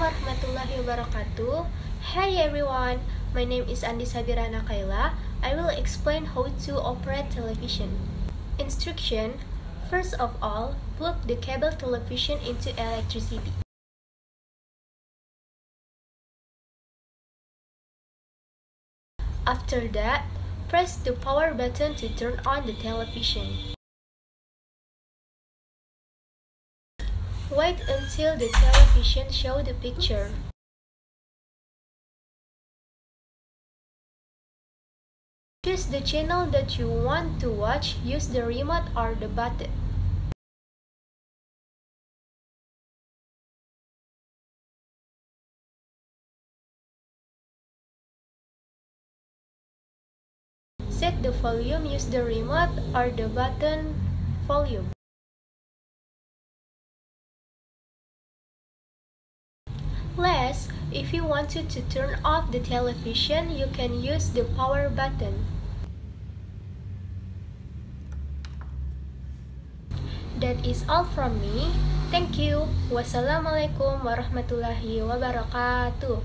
warahmatullahi wabarakatuh. Hey everyone, my name is Andi Sabirana Kaila. I will explain how to operate television. Instruction: first of all, plug the cable television into electricity. After that, press the power button to turn on the television. Wait until the television shows the picture. Choose the channel that you want to watch, use the remote or the button. Set the volume, use the remote or the button volume. Last, if you wanted to turn off the television, you can use the power button. That is all from me. Thank you. Wassalamualaikum warahmatullahi wabarakatuh.